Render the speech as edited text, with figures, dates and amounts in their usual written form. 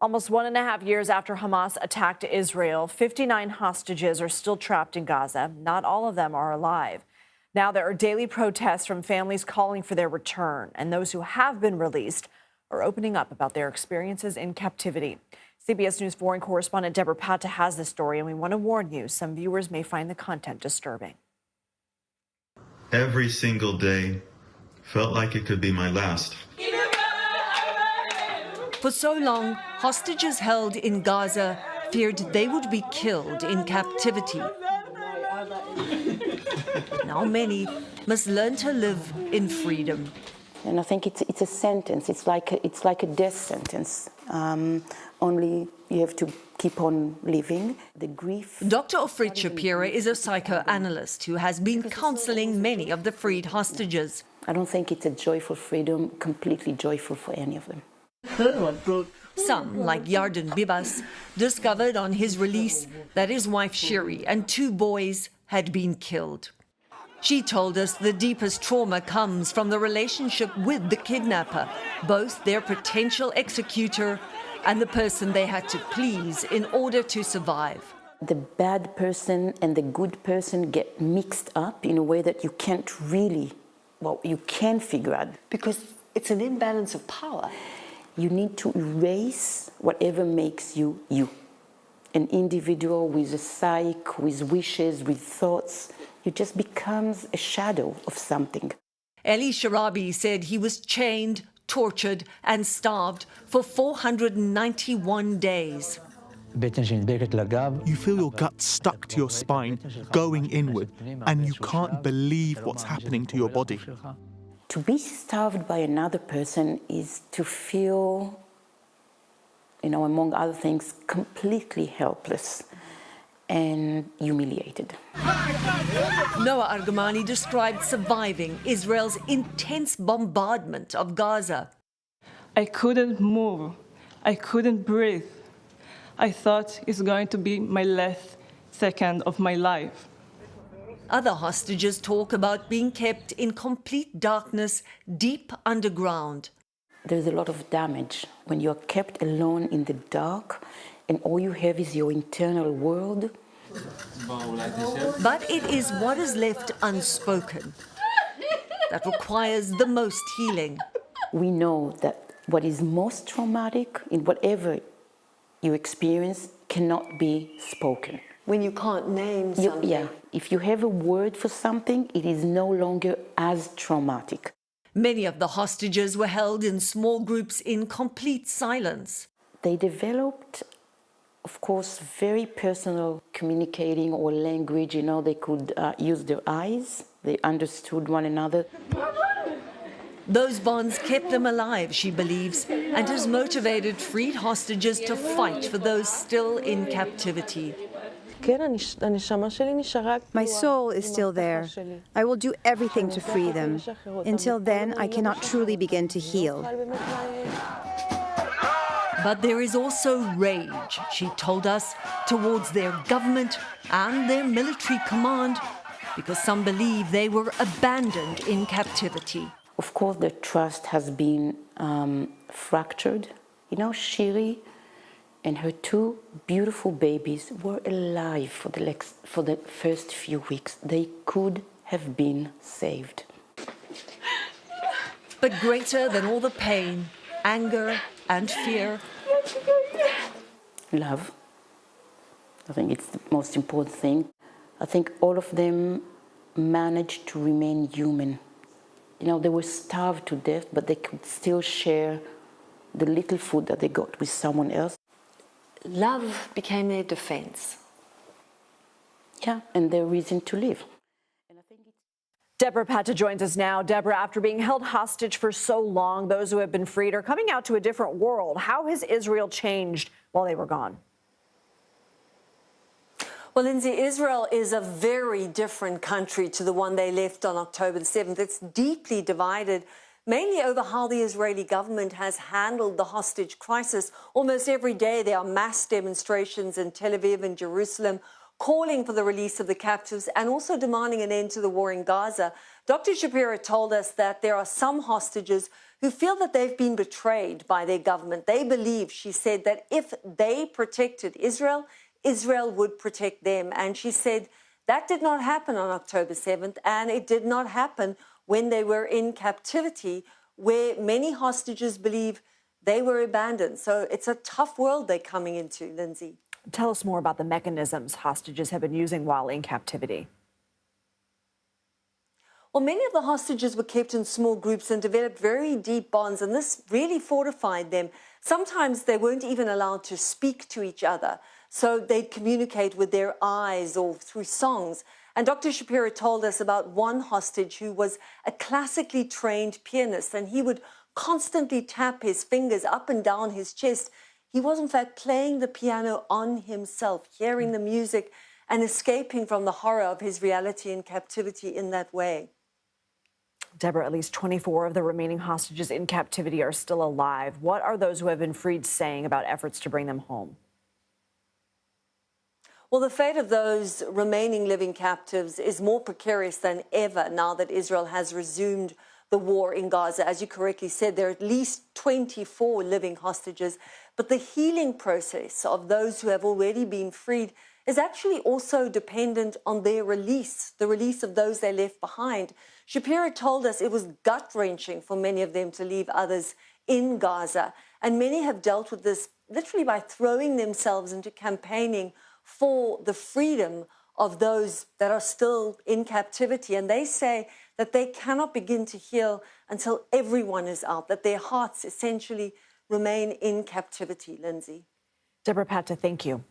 Almost 1.5 years after Hamas attacked Israel, 59 hostages are still trapped in Gaza. Not all of them are alive. Now there are daily protests from families calling for their return, and those who have been released are opening up about their experiences in captivity. CBS News foreign correspondent Debora Patta has the story, and we want to warn you, some viewers may find the content disturbing. Every single day felt like it could be my last. For so long, hostages held in Gaza feared they would be killed in captivity. Now many must learn to live in freedom. And I think it's a sentence. It's like a death sentence. Only you have to keep on living. The grief. Dr. Ofrit Shapira is a psychoanalyst who has been counseling many of the freed hostages. I don't think it's a joyful freedom, completely joyful for any of them. Some, like Yarden Bibas, discovered on his release that his wife Shiri and 2 boys had been killed. She told us the deepest trauma comes from the relationship with the kidnapper, both their potential executor and the person they had to please in order to survive. The bad person and the good person get mixed up in a way that you can't really, you can figure out. Because it's an imbalance of power. You need to erase whatever makes you you. An individual with a psyche, with wishes, with thoughts, you just becomes a shadow of something. Eli Sharabi said he was chained, tortured and starved for 491 days. You feel your gut stuck to your spine, going inward, and you can't believe what's happening to your body. To be starved by another person is to feel, among other things, completely helpless and humiliated. Noah Argamani described surviving Israel's intense bombardment of Gaza. I couldn't move. I couldn't breathe. I thought it's going to be my last second of my life. Other hostages talk about being kept in complete darkness deep underground. There's a lot of damage when you're kept alone in the dark and all you have is your internal world. But it is what is left unspoken that requires the most healing. We know that what is most traumatic in whatever you experience cannot be spoken. When you can't name something. If you have a word for something, it is no longer as traumatic. Many of the hostages were held in small groups in complete silence. They developed, of course, very personal communicating or language. They could use their eyes. They understood one another. Those bonds kept them alive, she believes, and has motivated freed hostages to fight for those still in captivity. My soul is still there. I will do everything to free them. Until then, I cannot truly begin to heal. But there is also rage, she told us, towards their government and their military command, because some believe they were abandoned in captivity. Of course, the trust has been fractured. Shiri and her 2 beautiful babies were alive for the first few weeks. They could have been saved. But greater than all the pain, anger and fear, love. I think it's the most important thing. I think all of them managed to remain human. They were starved to death, but they could still share the little food that they got with someone else. Love became their defense. Yeah, and their reason to live. Debora Patta joins us now. Debora, after being held hostage for so long, those who have been freed are coming out to a different world. How has Israel changed while they were gone? Well, Lindsay, Israel is a very different country to the one they left on October the 7th. It's deeply divided, mainly over how the Israeli government has handled the hostage crisis. Almost every day there are mass demonstrations in Tel Aviv and Jerusalem calling for the release of the captives and also demanding an end to the war in Gaza. Dr. Shapira told us that there are some hostages who feel that they've been betrayed by their government. They believe, she said, that if they protected Israel, Israel would protect them. And she said that did not happen on October 7th, and it did not happen when they were in captivity, where many hostages believe they were abandoned. So it's a tough world they're coming into, Lindsay. Tell us more about the mechanisms hostages have been using while in captivity. Well, many of the hostages were kept in small groups and developed very deep bonds, and this really fortified them. Sometimes they weren't even allowed to speak to each other, so they'd communicate with their eyes or through songs. And Dr. Shapiro told us about one hostage who was a classically trained pianist, and he would constantly tap his fingers up and down his chest. He was, in fact, playing the piano on himself, hearing the music and escaping from the horror of his reality in captivity in that way. Deborah, at least 24 of the remaining hostages in captivity are still alive. What are those who have been freed saying about efforts to bring them home? Well, the fate of those remaining living captives is more precarious than ever now that Israel has resumed the war in Gaza. As you correctly said, there are at least 24 living hostages. But the healing process of those who have already been freed is actually also dependent on their release, the release of those they left behind. Shapiro told us it was gut-wrenching for many of them to leave others in Gaza. And many have dealt with this literally by throwing themselves into campaigning for the freedom of those that are still in captivity. And they say that they cannot begin to heal until everyone is out, that their hearts essentially remain in captivity, Lindsay. Debora Patta, thank you.